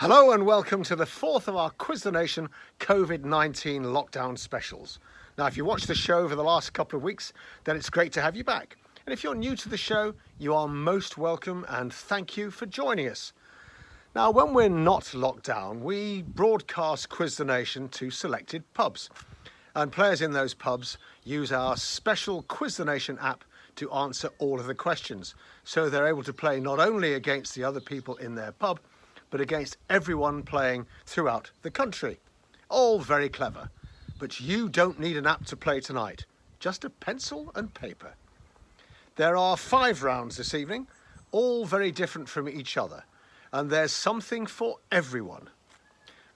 Hello and welcome to the fourth of our Quiz the Nation COVID-19 lockdown specials. Now, if you watched the show over the last couple of weeks, then it's great to have you back. And if you're new to the show, you are most welcome and thank you for joining us. Now, when we're not locked down, we broadcast Quiz the Nation to selected pubs. And players in those pubs use our special Quiz the Nation app to answer all of the questions. So they're able to play not only against the other people in their pub, but against everyone playing throughout the country. All very clever. But you don't need an app to play tonight, just a pencil and paper. There are 5 rounds this evening, all very different from each other, and there's something for everyone.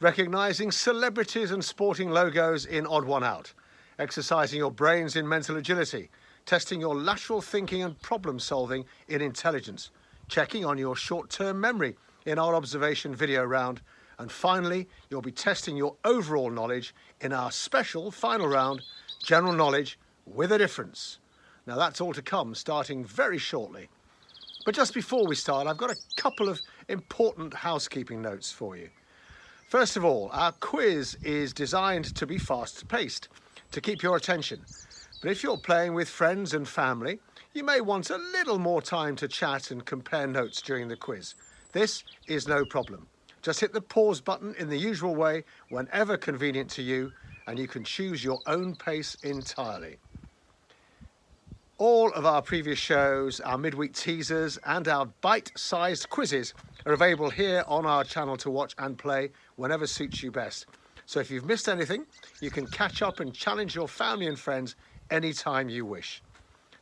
Recognising celebrities and sporting logos in Odd One Out, exercising your brains in mental agility, testing your lateral thinking and problem solving in intelligence, checking on your short-term memory in our observation video round, and finally you'll be testing your overall knowledge in our special final round, general knowledge with a difference. Now that's all to come, starting very shortly. But just before we start, I've got a couple of important housekeeping notes for you. First of all, our quiz is designed to be fast-paced, to keep your attention. But if you're playing with friends and family, you may want a little more time to chat and compare notes during the quiz. This is no problem. Just hit the pause button in the usual way whenever convenient to you, and you can choose your own pace entirely. All of our previous shows, our midweek teasers and our bite-sized quizzes are available here on our channel to watch and play whenever suits you best. So if you've missed anything, you can catch up and challenge your family and friends anytime you wish.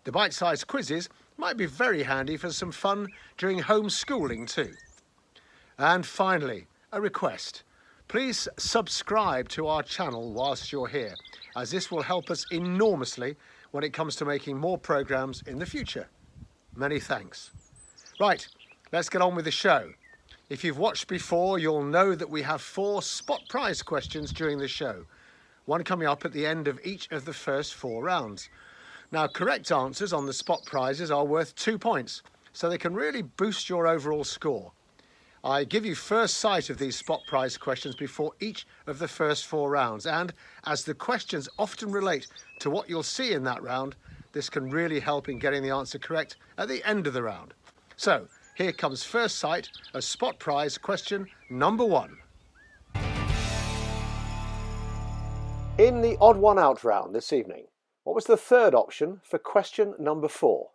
The bite-sized quizzes might be very handy for some fun during homeschooling too. And finally, a request. Please subscribe to our channel whilst you're here, as this will help us enormously when it comes to making more programmes in the future. Many thanks. Right, let's get on with the show. If you've watched before, you'll know that we have 4 spot prize questions during the show, one coming up at the end of each of the first 4 rounds. Now, correct answers on the spot prizes are worth 2 points, so they can really boost your overall score. I give you first sight of these spot prize questions before each of the first 4 rounds, and as the questions often relate to what you'll see in that round, this can really help in getting the answer correct at the end of the round. So, here comes first sight of spot prize question number 1. In the odd one out round this evening, what was the third option for question number 4?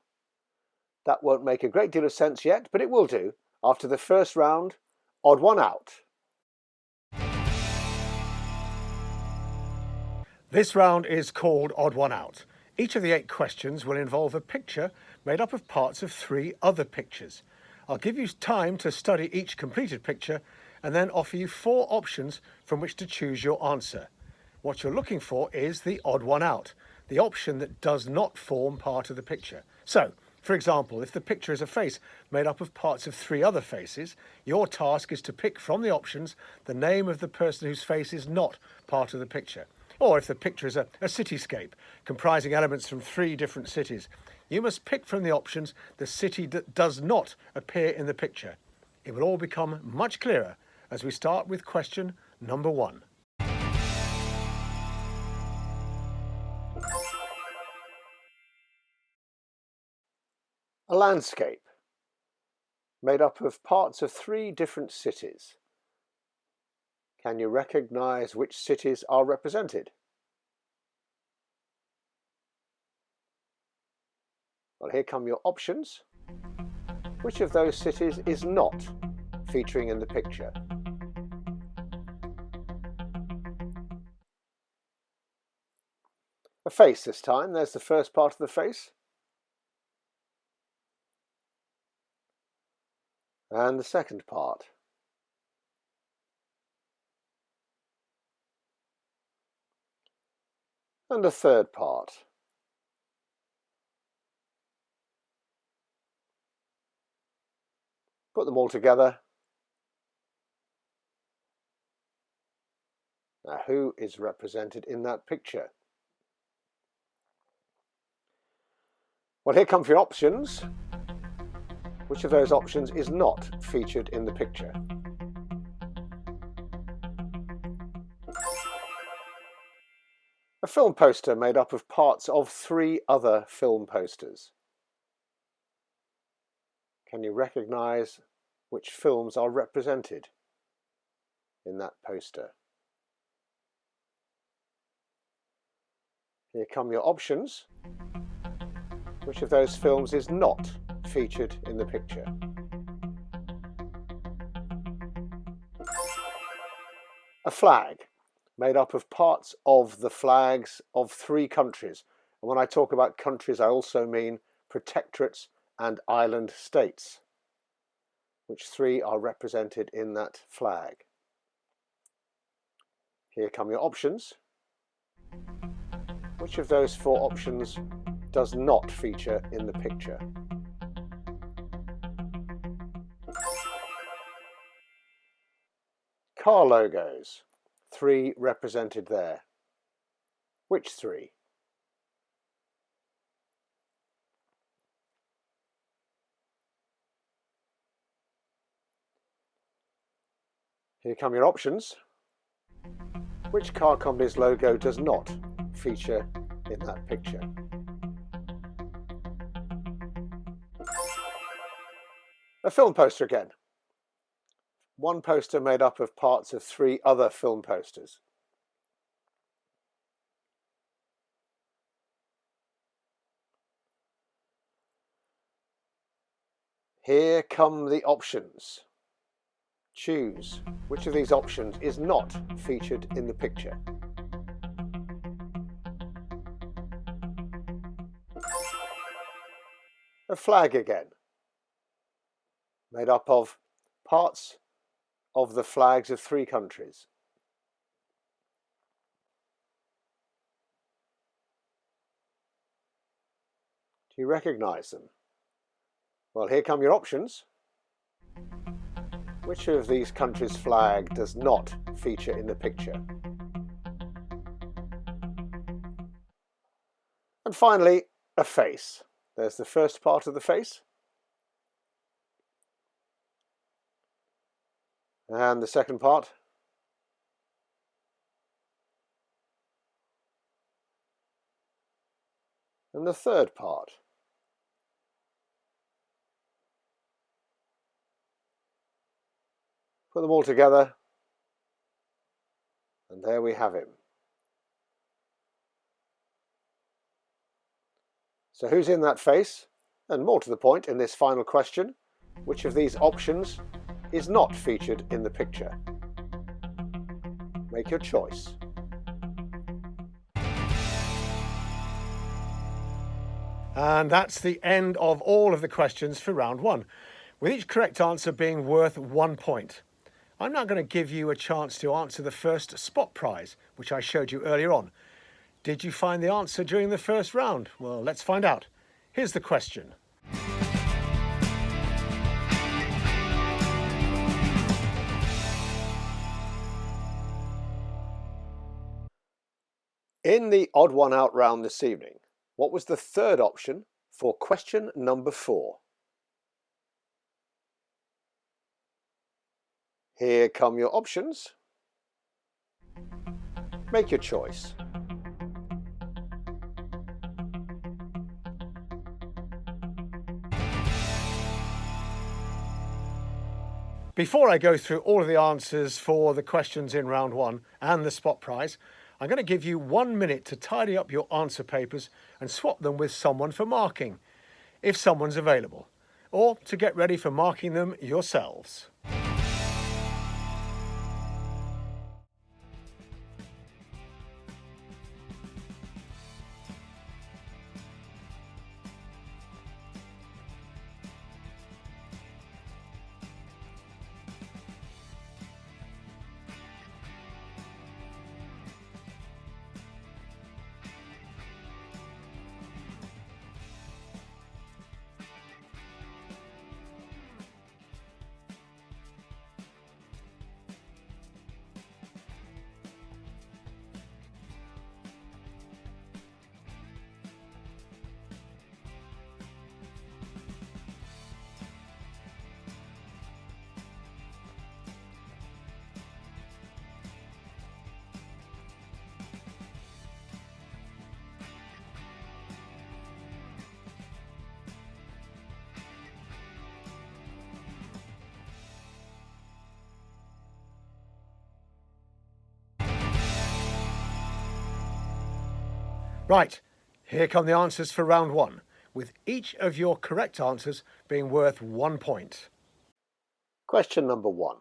That won't make a great deal of sense yet, but it will do after the first round, odd one out. This round is called Odd One Out. Each of the 8 questions will involve a picture made up of parts of 3 other pictures. I'll give you time to study each completed picture and then offer you 4 options from which to choose your answer. What you're looking for is the odd one out, the option that does not form part of the picture. So, for example, if the picture is a face made up of parts of 3 other faces, your task is to pick from the options the name of the person whose face is not part of the picture. Or if the picture is a cityscape comprising elements from 3 different cities, you must pick from the options the city that does not appear in the picture. It will all become much clearer as we start with question number 1. A landscape made up of parts of 3 different cities. Can you recognise which cities are represented? Well, here come your options. Which of those cities is not featuring in the picture? A face this time. There's the first part of the face. And the second part. And a third part. Put them all together. Now, who is represented in that picture? Well, here come your options. Which of those options is not featured in the picture? A film poster made up of parts of 3 other film posters. Can you recognise which films are represented in that poster? Here come your options. Which of those films is not featured in the picture? A flag made up of parts of the flags of 3 countries. And when I talk about countries, I also mean protectorates and island states. Which 3 are represented in that flag? Here come your options. Which of those 4 options does not feature in the picture? Car logos, 3 represented there. Which 3? Here come your options. Which car company's logo does not feature in that picture? A film poster again. 1 poster made up of parts of 3 other film posters. Here come the options. Choose which of these options is not featured in the picture. A flag again, made up of parts of the flags of 3 countries. Do you recognise them? Well, here come your options. Which of these countries' flag does not feature in the picture? And finally, a face. There's the first part of the face. And the second part. And the third part. Put them all together, and there we have him. So who's in that face? And more to the point, in this final question, which of these options is not featured in the picture? Make your choice. And that's the end of all of the questions for round 1, with each correct answer being worth 1 point. I'm now going to give you a chance to answer the first spot prize, which I showed you earlier on. Did you find the answer during the first round? Well, let's find out. Here's the question. In the odd one out round this evening, what was the third option for question number 4? Here come your options. Make your choice. Before I go through all of the answers for the questions in round 1 and the spot prize, I'm going to give you 1 minute to tidy up your answer papers and swap them with someone for marking, if someone's available, or to get ready for marking them yourselves. Right, here come the answers for round one, with each of your correct answers being worth 1 point. Question number one.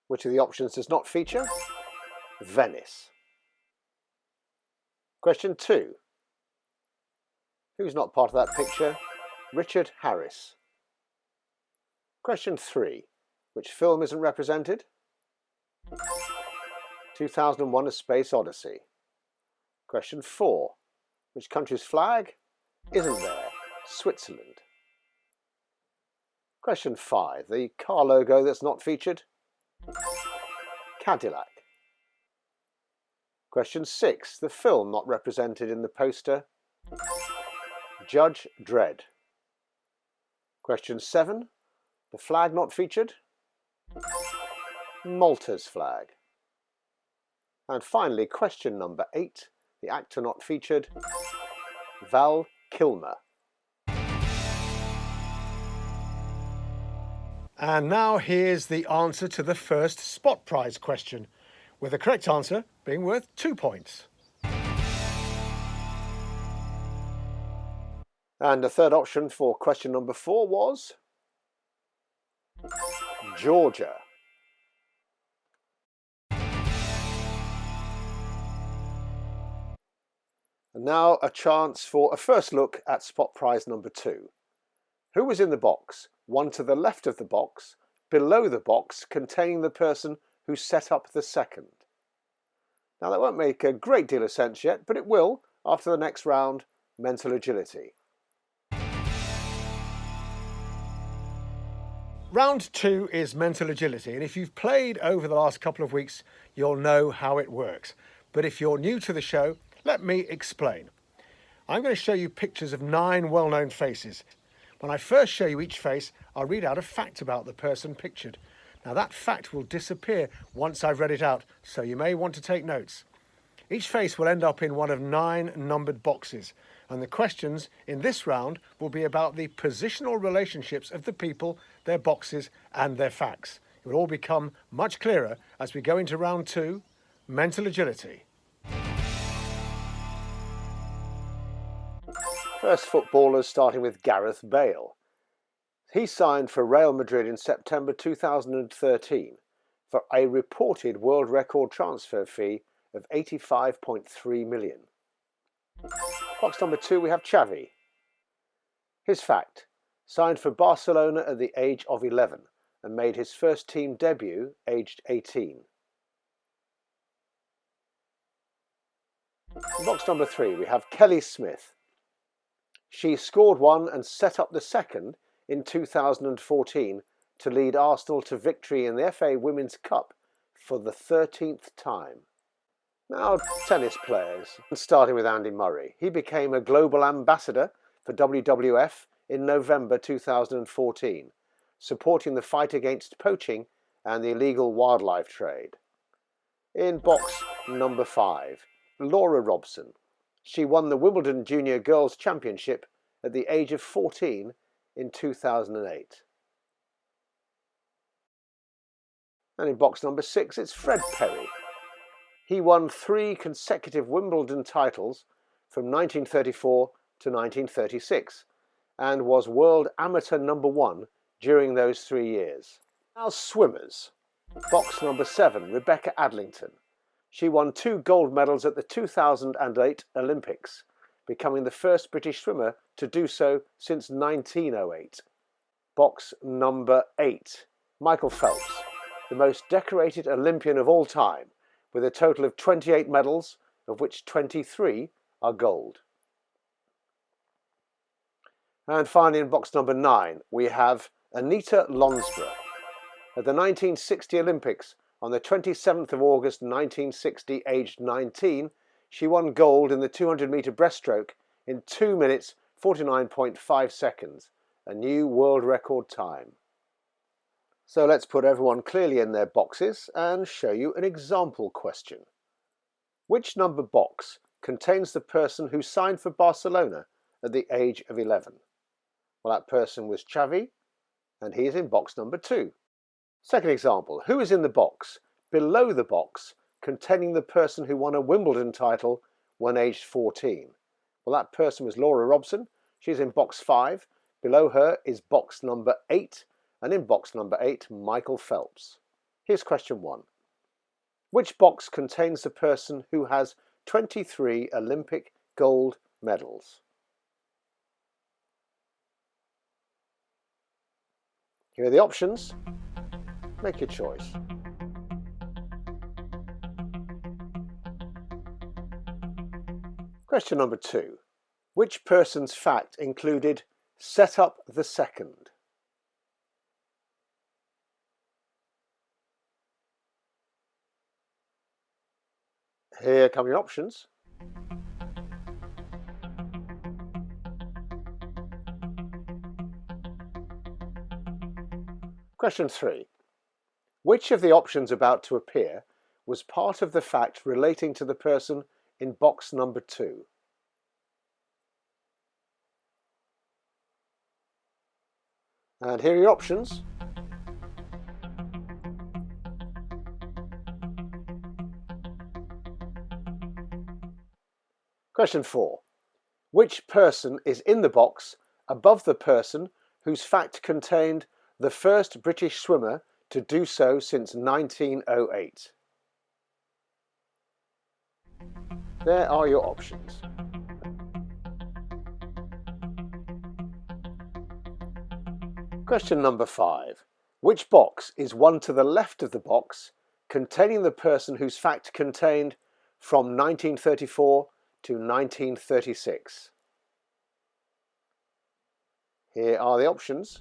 Which of the options does not feature? Venice. Question two. Who's not part of that picture? Richard Harris. Question three. Which film isn't represented? 2001: A Space Odyssey. Question four. Which country's flag isn't there? Switzerland. Question five. The car logo that's not featured? Cadillac. Question six. The film not represented in the poster? Judge Dredd. Question seven. The flag not featured? Malta's flag. And finally, question number 8, the actor not featured, Val Kilmer. And now here's the answer to the first spot prize question, with the correct answer being worth 2 points. And the third option for question number 4 was Georgia. And now a chance for a first look at spot prize number 2. Who was in the box? One to the left of the box, below the box containing the person who set up the second. Now that won't make a great deal of sense yet, but it will after the next round, mental agility. Round 2 is mental agility, and if you've played over the last couple of weeks, you'll know how it works. But if you're new to the show, let me explain. I'm going to show you pictures of 9 well-known faces. When I first show you each face, I'll read out a fact about the person pictured. Now that fact will disappear once I've read it out, so you may want to take notes. Each face will end up in one of 9 numbered boxes, and the questions in this round will be about the positional relationships of the people, their boxes and their facts. It will all become much clearer as we go into round 2, mental agility. First footballers, starting with Gareth Bale. He signed for Real Madrid in September 2013 for a reported world record transfer fee of 85.3 million. Box number 2, we have Xavi. His fact: signed for Barcelona at the age of 11 and made his first team debut aged 18. Box number 3, we have Kelly Smith. She scored one and set up the second in 2014 to lead Arsenal to victory in the FA Women's Cup for the 13th time. Now, tennis players, starting with Andy Murray. He became a global ambassador for WWF in November 2014, supporting the fight against poaching and the illegal wildlife trade. In box number 5, Laura Robson. She won the Wimbledon Junior Girls Championship at the age of 14 in 2008. And in box number 6, it's Fred Perry. He won 3 consecutive Wimbledon titles from 1934 to 1936 and was world amateur number 1 during those 3 years. Now swimmers. Box number 7, Rebecca Adlington. She won 2 gold medals at the 2008 Olympics, becoming the first British swimmer to do so since 1908. Box number 8, Michael Phelps, the most decorated Olympian of all time, with a total of 28 medals, of which 23 are gold. And finally, in box number 9, we have Anita Lonsborough. At the 1960 Olympics, on the 27th of August 1960, aged 19, she won gold in the 200-metre breaststroke in 2 minutes 49.5 seconds, a new world record time. So let's put everyone clearly in their boxes and show you an example question. Which number box contains the person who signed for Barcelona at the age of 11? Well, that person was Xavi, and he is in box number 2. Second example, who is in the box below the box containing the person who won a Wimbledon title when aged 14? Well, that person was Laura Robson. She's in box 5. Below her is box number 8. And in box number 8, Michael Phelps. Here's question 1. Which box contains the person who has 23 Olympic gold medals? Here are the options. Make your choice. Question number 2. Which person's fact included set up the second? Here come your options. Question 3. Which of the options about to appear was part of the fact relating to the person in box number 2? And here are your options. Question 4. Which person is in the box above the person whose fact contained the first British swimmer to do so since 1908? There are your options. Question number 5. Which box is one to the left of the box containing the person whose fact contained from 1934 to 1936? Here are the options.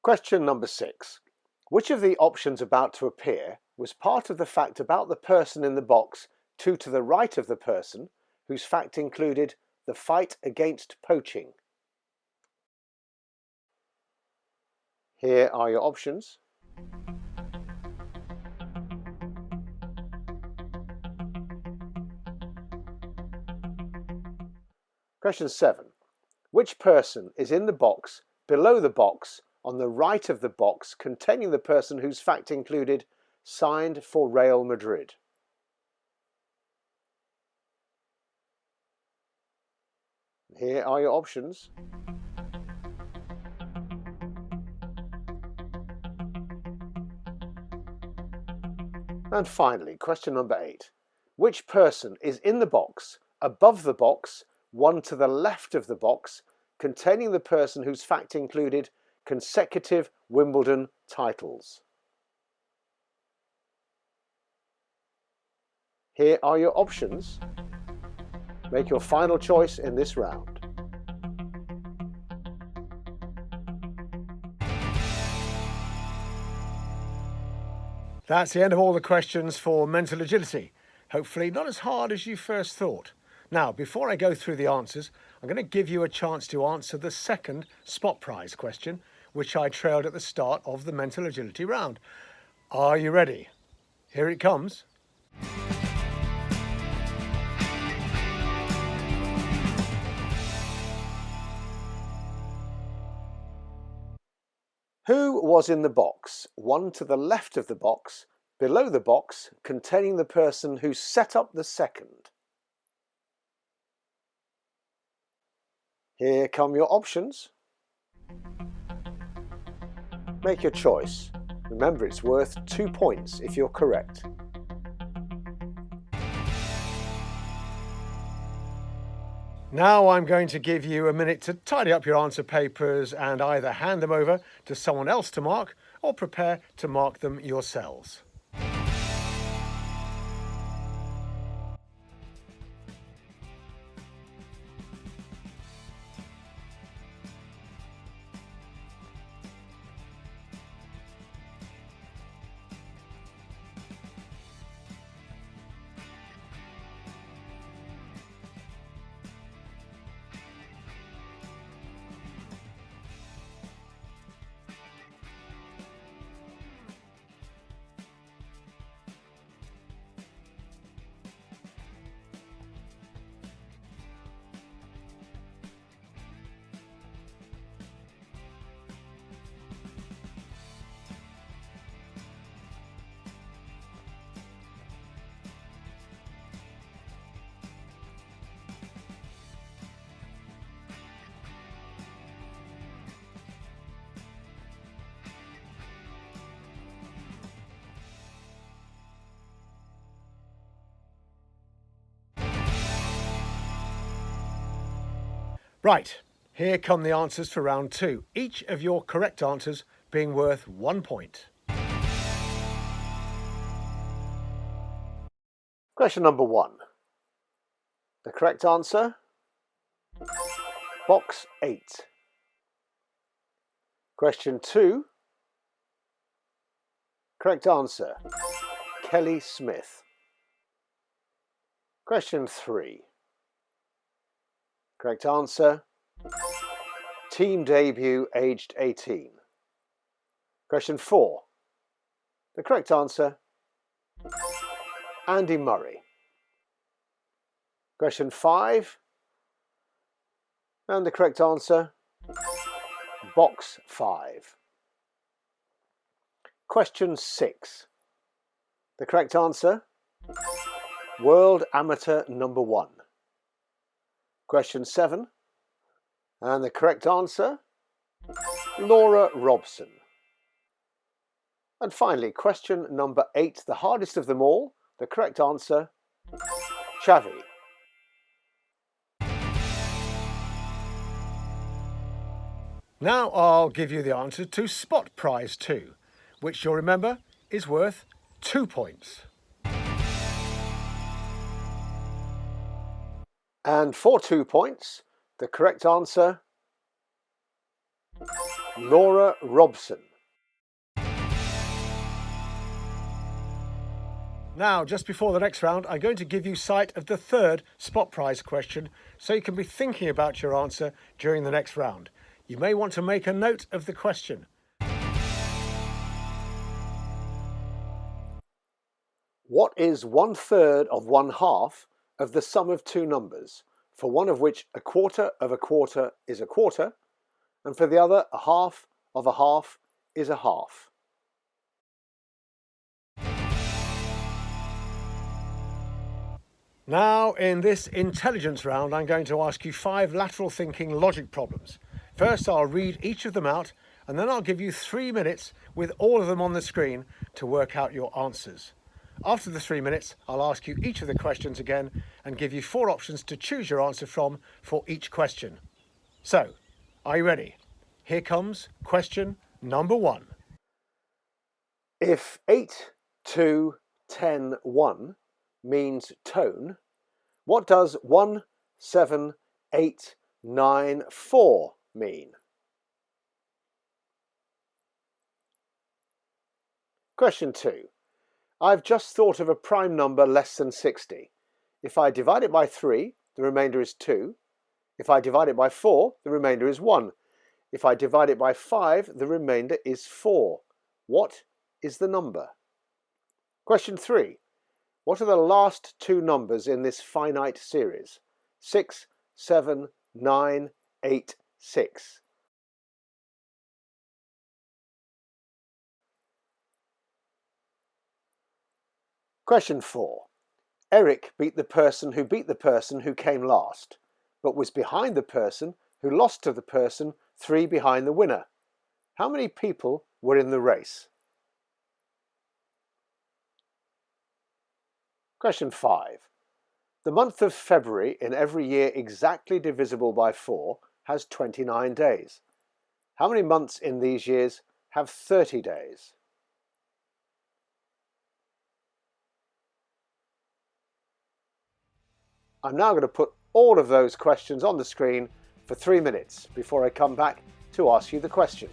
Question number 6. Which of the options about to appear was part of the fact about the person in the box 2 to the right of the person whose fact included the fight against poaching? Here are your options. Question 7. Which person is in the box below the box on the right of the box containing the person whose fact included signed for Real Madrid? Here are your options. And finally, question number 8. Which person is in the box above the box, one to the left of the box, containing the person whose fact included consecutive Wimbledon titles? Here are your options. Make your final choice in this round. That's the end of all the questions for mental agility. Hopefully not as hard as you first thought. Now, before I go through the answers, I'm going to give you a chance to answer the second spot prize question, which I trailed at the start of the mental agility round. Are you ready? Here it comes. Who was in the box, one to the left of the box, below the box, containing the person who set up the second? Here come your options. Make your choice. Remember, it's worth 2 points if you're correct. Now I'm going to give you a minute to tidy up your answer papers and either hand them over to someone else to mark or prepare to mark them yourselves. Right, here come the answers for round 2, each of your correct answers being worth 1 point. Question number 1. The correct answer, box 8. Question 2. Correct answer, Kelly Smith. Question 3. Correct answer, team debut aged 18. Question 4. The correct answer, Andy Murray. Question 5. And the correct answer, box 5. Question 6. The correct answer, world amateur number 1. Question 7. And the correct answer, Laura Robson. And finally, question number 8, the hardest of them all. The correct answer, Xavi. Now I'll give you the answer to Spot Prize 2, which you'll remember is worth 2 points. And for 2 points, the correct answer, Laura Robson. Now, just before the next round, I'm going to give you sight of the third Spot Prize question, so you can be thinking about your answer during the next round. You may want to make a note of the question. What is 1/3 of 1/2 of the sum of two numbers, for one of which a quarter of a quarter is a quarter, and for the other a half of a half is a half? Now, in this intelligence round, I'm going to ask you 5 lateral thinking logic problems. First, I'll read each of them out, and then I'll give you 3 minutes with all of them on the screen to work out your answers. After the 3 minutes, I'll ask you each of the questions again and give you 4 options to choose your answer from for each question. So, are you ready? Here comes question number 1. If 8, 2, 10, 1 means tone, what does 1, 7, 8, 9, 4 mean? Question 2. I've just thought of a prime number less than 60. If I divide it by 3, the remainder is 2. If I divide it by 4, the remainder is 1. If I divide it by 5, the remainder is 4. What is the number? Question 3. What are the last 2 numbers in this finite series? 6, 7, 9, 8, 6. Question 4. Eric beat the person who came last, but was behind the person who lost to the person 3 behind the winner. How many people were in the race? Question 5. The month of February in every year exactly divisible by 4 has 29 days. How many months in these years have 30 days? I'm now going to put all of those questions on the screen for 3 minutes before I come back to ask you the questions.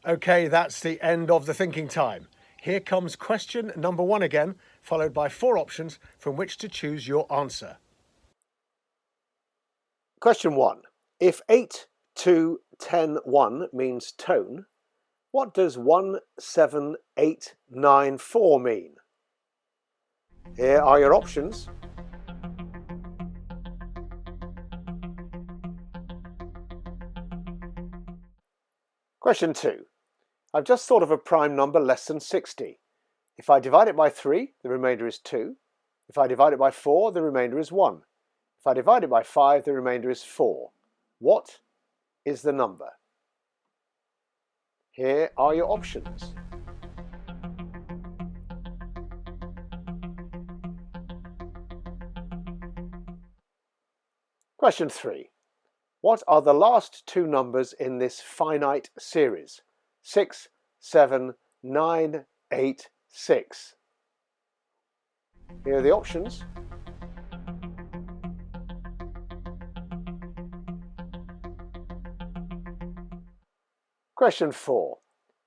Okay, that's the end of the thinking time. Here comes question number 1 again, followed by 4 options from which to choose your answer. Question 1. If 8, 2, 10, 1 means tone, what does 1, 7, 8, 9, 4 mean? Here are your options. Question 2. I've just thought of a prime number less than 60. If I divide it by 3, the remainder is 2. If I divide it by 4, the remainder is 1. If I divide it by 5, the remainder is 4. What is the number? Here are your options. Question 3. What are the last 2 numbers in this finite series? 6, 7, 9, 8, 6. Here are the options. Question 4.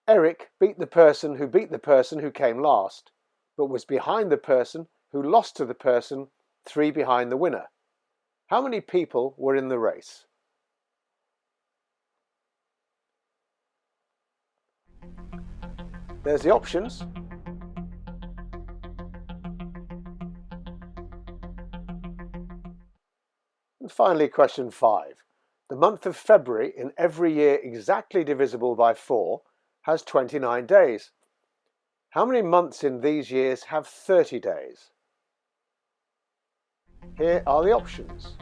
Eric beat the person who came last, but was behind the person who lost to the person 3 behind the winner. How many people were in the race? There's the options. And finally, question 5. The month of February in every year exactly divisible by 4 has 29 days. How many months in these years have 30 days? Here are the options.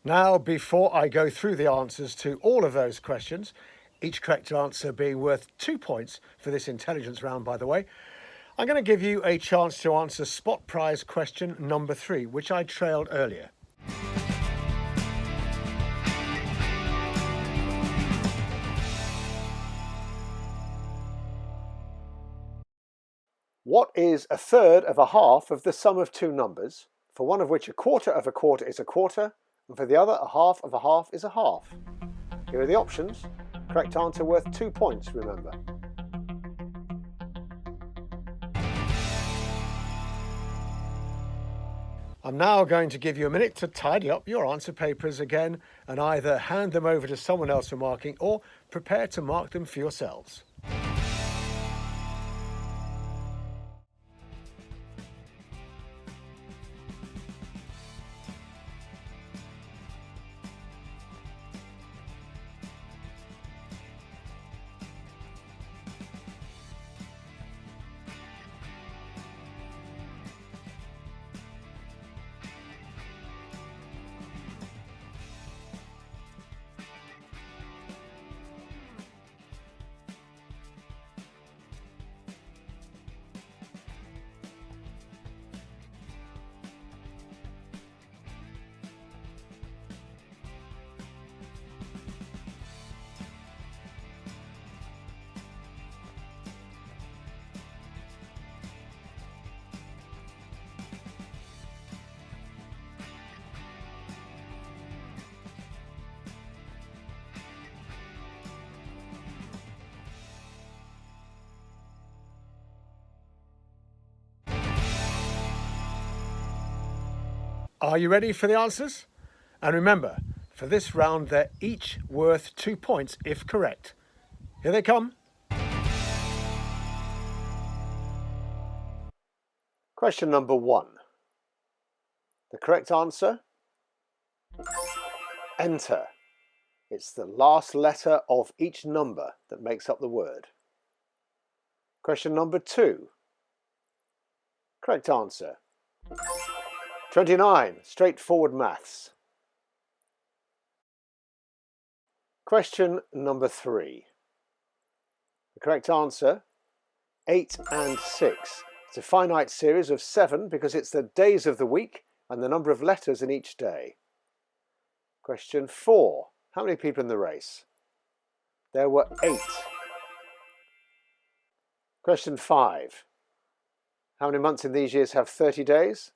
Now, before I go through the answers to all of those questions, each correct answer being worth 2 points for this intelligence round, by the way, I'm going to give you a chance to answer spot prize question number 3, which I trailed earlier. What is a third of a half of the sum of 2 numbers, for one of which a quarter of a quarter is a quarter, and for the other a half of a half is a half? Here are the options. Correct answer worth 2 points, remember. I'm now going to give you a minute to tidy up your answer papers again and either hand them over to someone else for marking or prepare to mark them for yourselves. Are you ready for the answers? And remember, for this round, they're each worth 2 points if correct. Here they come. Question number 1. The correct answer? Enter. It's the last letter of each number that makes up the word. Question number 2. Correct answer? 29. Straightforward maths. Question number 3. The correct answer? 8 and 6. It's a finite series of 7 because it's the days of the week and the number of letters in each day. Question 4. How many people in the race? There were 8. Question 5. How many months in these years have 30 days?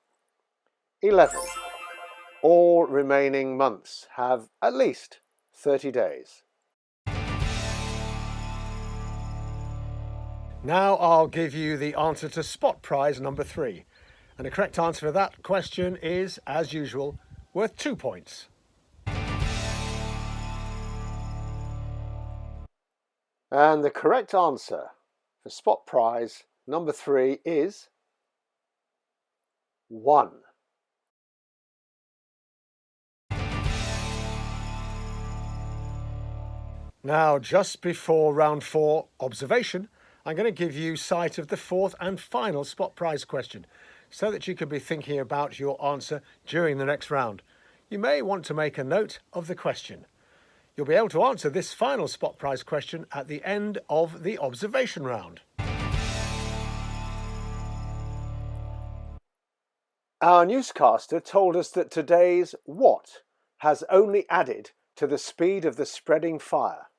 11. All remaining months have at least 30 days. Now I'll give you the answer to spot prize number 3. And the correct answer for that question is, as usual, worth 2 points. And the correct answer for spot prize number 3 is 1. Now, just before round 4 observation, I'm going to give you sight of the 4th and final spot prize question so that you can be thinking about your answer during the next round. You may want to make a note of the question. You'll be able to answer this final spot prize question at the end of the observation round. Our newscaster told us that today's what has only added to the speed of the spreading fire.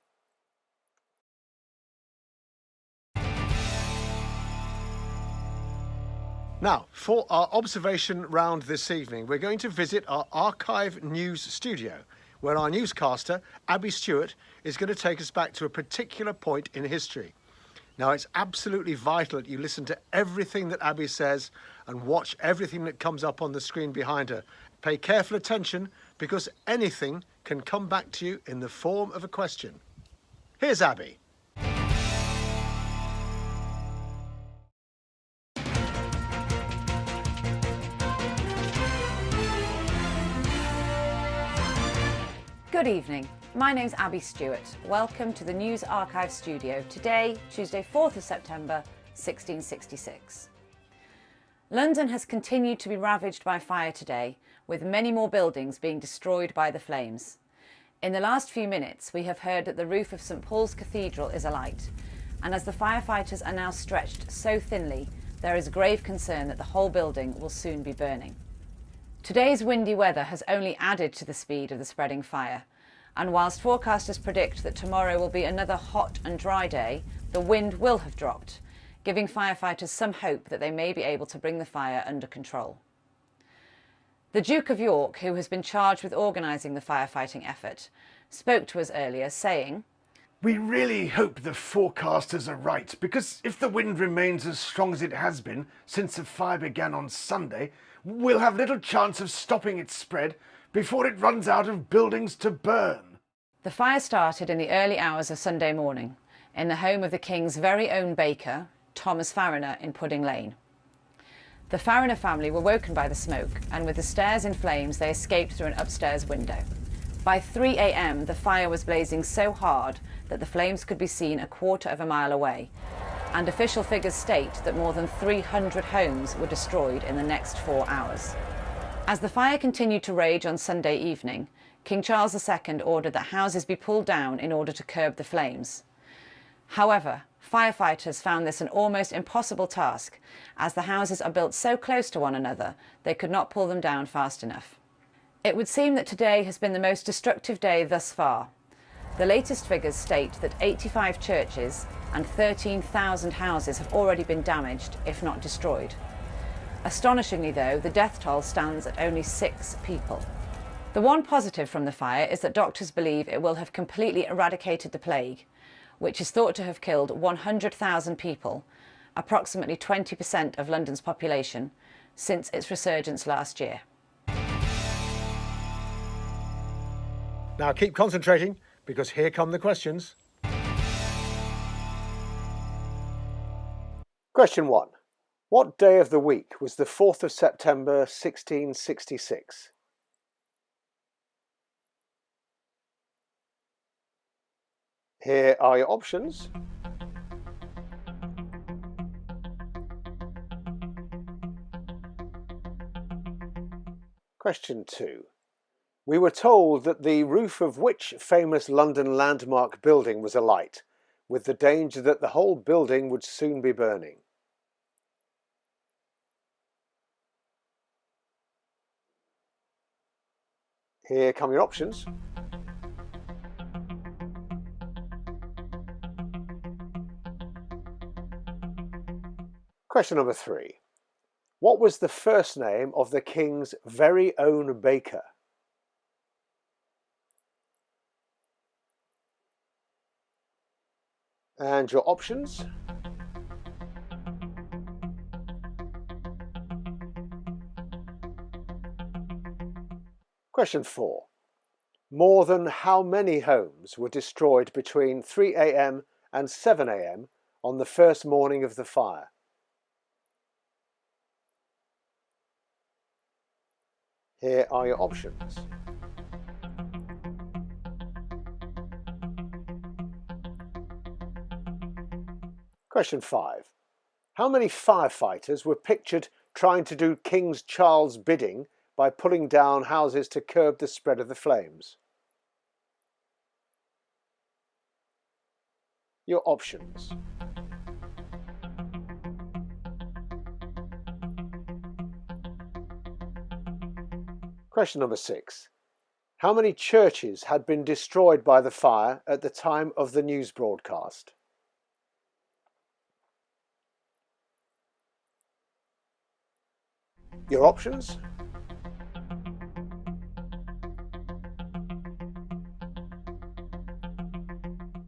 Now, for our observation round this evening, we're going to visit our archive news studio, where our newscaster, Abby Stewart, is going to take us back to a particular point in history. Now, it's absolutely vital that you listen to everything that Abby says and watch everything that comes up on the screen behind her. Pay careful attention, because anything can come back to you in the form of a question. Here's Abby. Good evening, my name's Abby Stewart. Welcome to the News Archive Studio. Today, Tuesday 4th of September, 1666. London has continued to be ravaged by fire today, with many more buildings being destroyed by the flames. In the last few minutes, we have heard that the roof of St Paul's Cathedral is alight, and as the firefighters are now stretched so thinly, there is grave concern that the whole building will soon be burning. Today's windy weather has only added to the speed of the spreading fire, and whilst forecasters predict that tomorrow will be another hot and dry day, the wind will have dropped, giving firefighters some hope that they may be able to bring the fire under control. The Duke of York, who has been charged with organising the firefighting effort, spoke to us earlier, saying, "We really hope the forecasters are right, because if the wind remains as strong as it has been since the fire began on Sunday, we'll have little chance of stopping its spread before it runs out of buildings to burn." The fire started in the early hours of Sunday morning in the home of the King's very own baker, Thomas Farriner, in Pudding Lane. The Farriner family were woken by the smoke, and with the stairs in flames, they escaped through an upstairs window. By 3 a.m, the fire was blazing so hard that the flames could be seen a quarter of a mile away, and official figures state that more than 300 homes were destroyed in the next 4 hours. As the fire continued to rage on Sunday evening, King Charles II ordered that houses be pulled down in order to curb the flames. However, firefighters found this an almost impossible task, as the houses are built so close to one another they could not pull them down fast enough. It would seem that today has been the most destructive day thus far. The latest figures state that 85 churches and 13,000 houses have already been damaged, if not destroyed. Astonishingly though, the death toll stands at only 6 people. The one positive from the fire is that doctors believe it will have completely eradicated the plague, which is thought to have killed 100,000 people, approximately 20% of London's population, since its resurgence last year. Now keep concentrating, because here come the questions. Question 1. What day of the week was the 4th of September 1666? Here are your options. Question 2. We were told that the roof of which famous London landmark building was alight, with the danger that the whole building would soon be burning? Here come your options. Question number 3. What was the first name of the king's very own baker? And your options? Question 4. More than how many homes were destroyed between 3 a.m. and 7 a.m. on the first morning of the fire? Here are your options. Question 5. How many firefighters were pictured trying to do King Charles' bidding by pulling down houses to curb the spread of the flames? Your options. Question number 6. How many churches had been destroyed by the fire at the time of the news broadcast? Your options?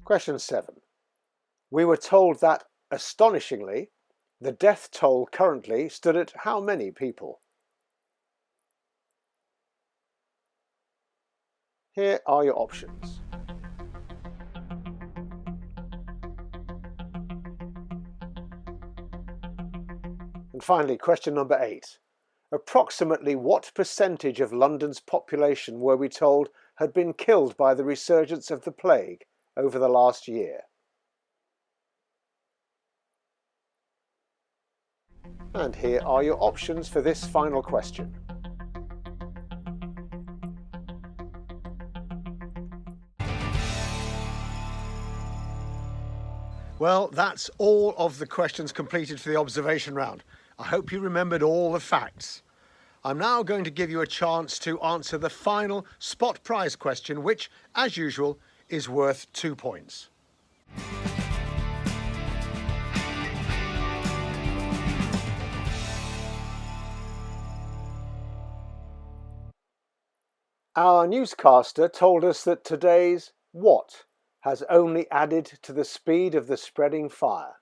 Question 7. We were told that, astonishingly, the death toll currently stood at how many people? Here are your options. And finally, question number 8. Approximately what percentage of London's population were we told had been killed by the resurgence of the plague over the last year? And here are your options for this final question. Well, that's all of the questions completed for the observation round. I hope you remembered all the facts. I'm now going to give you a chance to answer the final spot prize question, which, as usual, is worth 2 points. Our newscaster told us that today's what has only added to the speed of the spreading fire.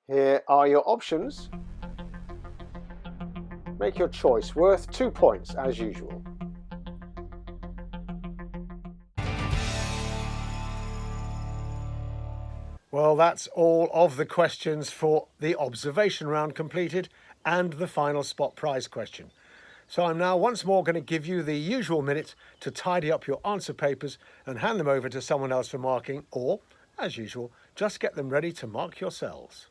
Here are your options. Make your choice, worth 2 points as usual. Well, that's all of the questions for the observation round completed and the final spot prize question. So I'm now once more going to give you the usual minute to tidy up your answer papers and hand them over to someone else for marking, or, as usual, just get them ready to mark yourselves.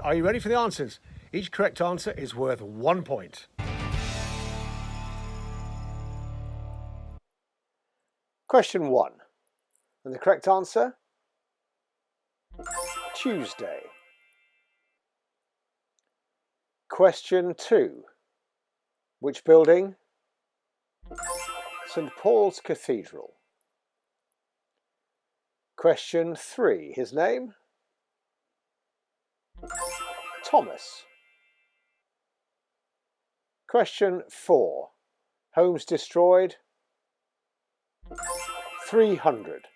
Are you ready for the answers? Each correct answer is worth 1 point. Question 1. And the correct answer? Tuesday. Question 2. Which building? St. Paul's Cathedral. Question 3. His name? Thomas. Question 4. Homes destroyed? 300.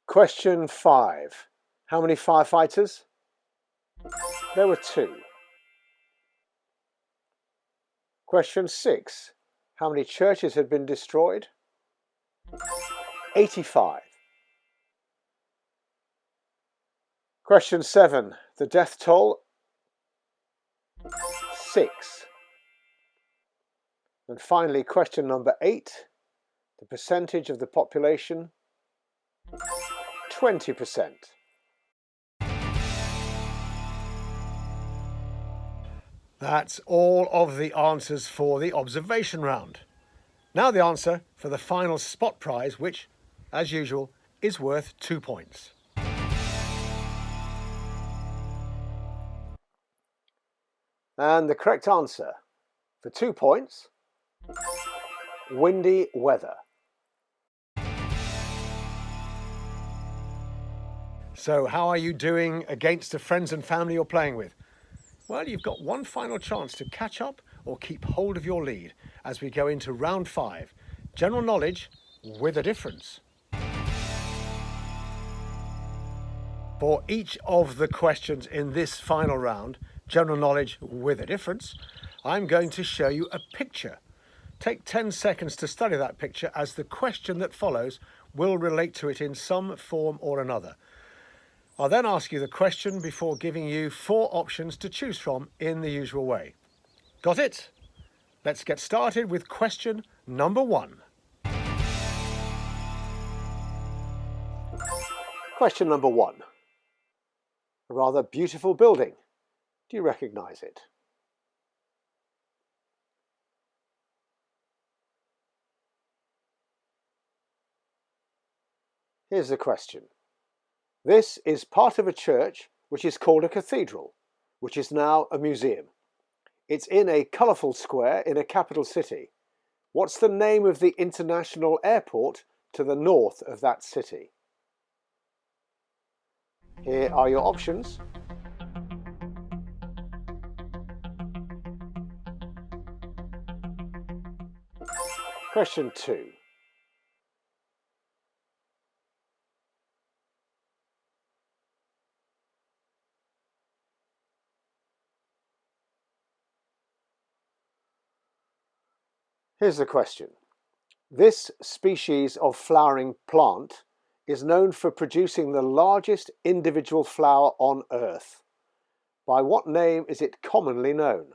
Question 5. How many firefighters? There were 2. Question 6. How many churches had been destroyed? 85. Question 7. The death toll? 6. And finally, question number 8. The percentage of the population? 20%. That's all of the answers for the observation round. Now the answer for the final spot prize, which, as usual, is worth 2 points. And the correct answer for 2 points, windy weather. So how are you doing against the friends and family you're playing with? Well, you've got one final chance to catch up or keep hold of your lead as we go into round 5. General knowledge with a difference. For each of the questions in this final round, general knowledge with a difference, I'm going to show you a picture. Take 10 seconds to study that picture as the question that follows will relate to it in some form or another. I'll then ask you the question before giving you 4 options to choose from in the usual way. Got it? Let's get started with question number 1. Question number 1. A rather beautiful building. Do you recognise it? Here's the question. This is part of a church which is called a cathedral, which is now a museum. It's in a colourful square in a capital city. What's the name of the international airport to the north of that city? Here are your options. Question 2. Here's the question. This species of flowering plant is known for producing the largest individual flower on Earth. By what name is it commonly known?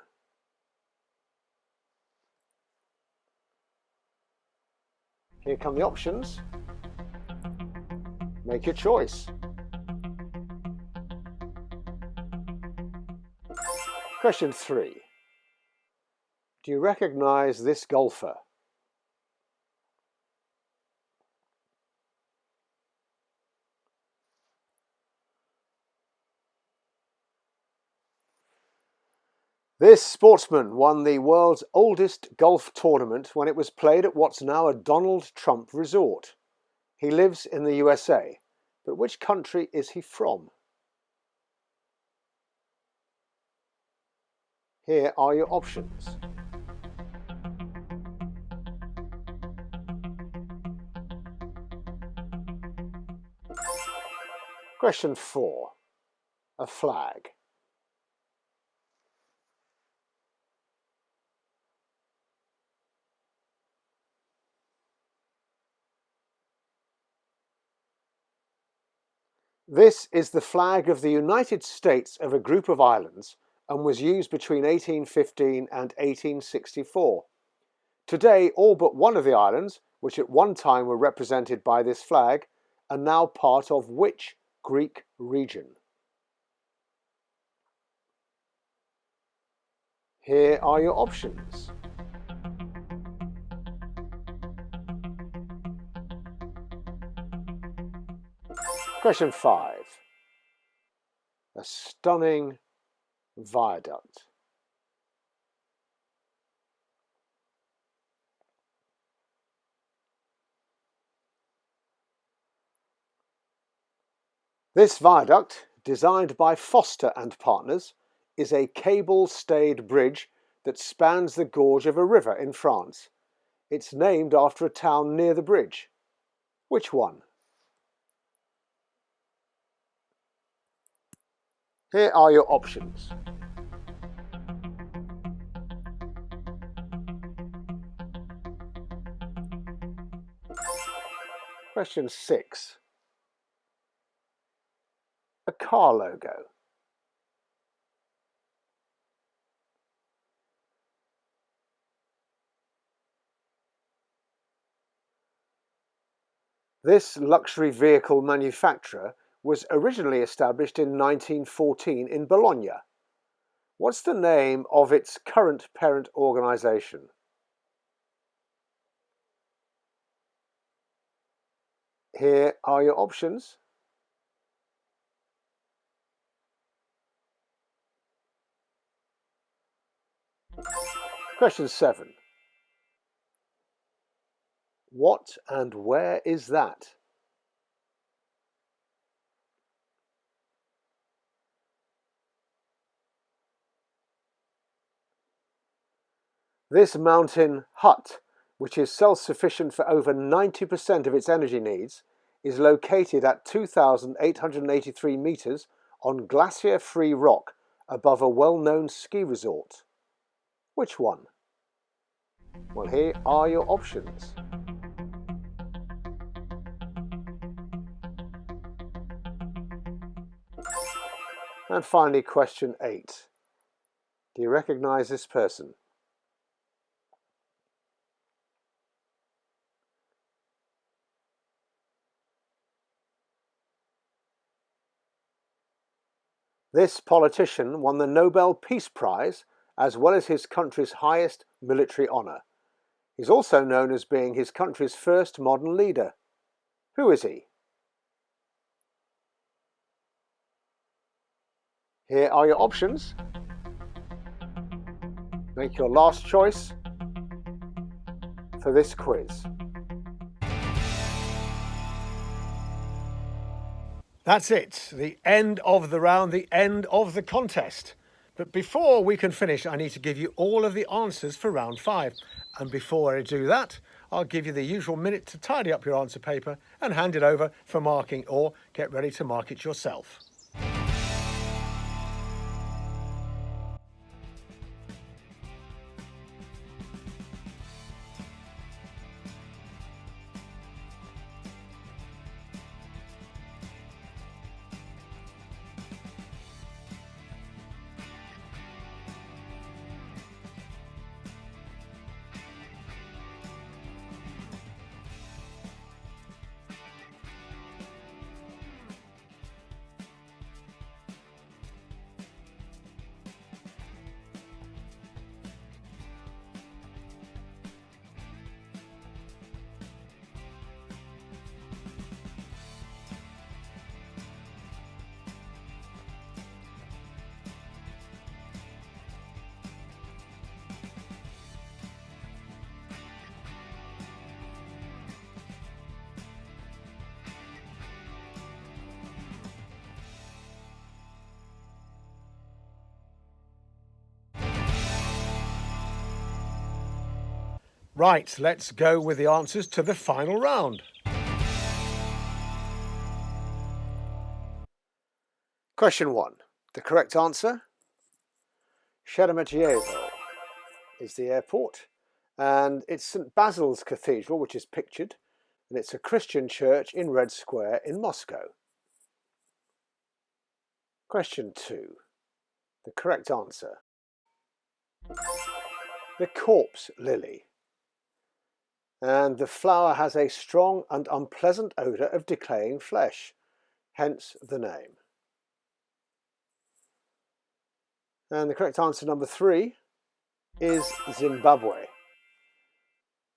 Here come the options. Make your choice. Question 3. Do you recognise this golfer? This sportsman won the world's oldest golf tournament when it was played at what's now a Donald Trump resort. He lives in the USA, but which country is he from? Here are your options. Question 4. A flag. This is the flag of the United States of a group of islands and was used between 1815 and 1864. Today, all but one of the islands, which at one time were represented by this flag, are now part of which Greek region? Here are your options. Question 5. A stunning viaduct. This viaduct, designed by Foster and Partners, is a cable-stayed bridge that spans the gorge of a river in France. It's named after a town near the bridge. Which one? Here are your options. Question 6. A car logo. This luxury vehicle manufacturer was originally established in 1914 in Bologna. What's the name of its current parent organisation? Here are your options. Question 7. What and where is that? This mountain hut, which is self-sufficient for over 90% of its energy needs, is located at 2,883 metres on glacier-free rock above a well-known ski resort. Which one? Well, here are your options. And finally, question 8. Do you recognise this person? This politician won the Nobel Peace Prize as well as his country's highest military honour. He's also known as being his country's first modern leader. Who is he? Here are your options. Make your last choice for this quiz. That's it, the end of the round, the end of the contest. But before we can finish, I need to give you all of the answers for round 5. And before I do that, I'll give you the usual minute to tidy up your answer paper and hand it over for marking, or get ready to mark it yourself. Right, let's go with the answers to the final round. Question 1. The correct answer? Sheremetyevo is the airport, and it's St. Basil's Cathedral, which is pictured, and it's a Christian church in Red Square in Moscow. Question 2. The correct answer? The corpse lily. And the flower has a strong and unpleasant odour of decaying flesh, hence the name. And the correct answer, number 3, is Zimbabwe.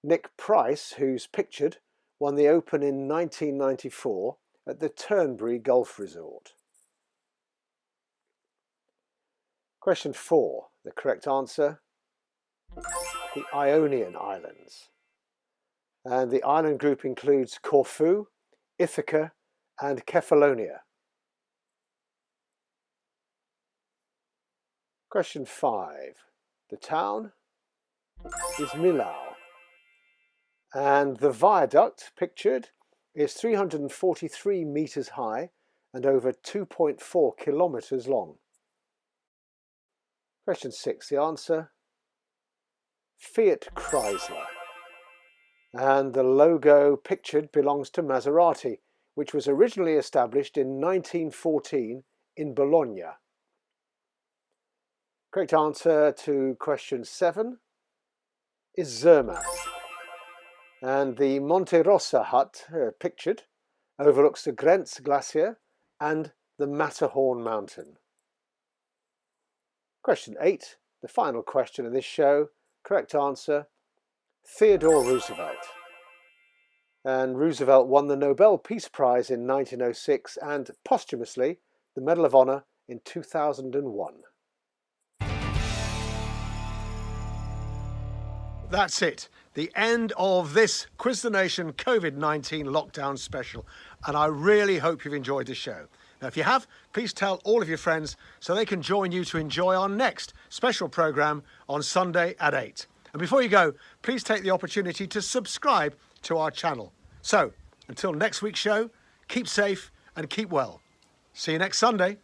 Nick Price, who's pictured, won the Open in 1994 at the Turnberry Golf Resort. Question 4, the correct answer, the Ionian Islands. And the island group includes Corfu, Ithaca and Kefalonia. Question 5. The town is Millau. And the viaduct pictured is 343 metres high and over 2.4 kilometres long. Question 6, the answer, Fiat Chrysler. And the logo pictured belongs to Maserati, which was originally established in 1914 in Bologna. Correct answer to question 7 is Zermatt. And the Monte Rosa hut pictured overlooks the Grenz Glacier and the Matterhorn mountain. Question 8, the final question in this show. Correct answer, Theodore Roosevelt. And Roosevelt won the Nobel Peace Prize in 1906 and posthumously the Medal of Honor in 2001. That's it. The end of this Quiz the Nation COVID-19 lockdown special. And I really hope you've enjoyed this show. Now, if you have, please tell all of your friends so they can join you to enjoy our next special programme on Sunday at 8. And before you go, please take the opportunity to subscribe to our channel. So, until next week's show, keep safe and keep well. See you next Sunday.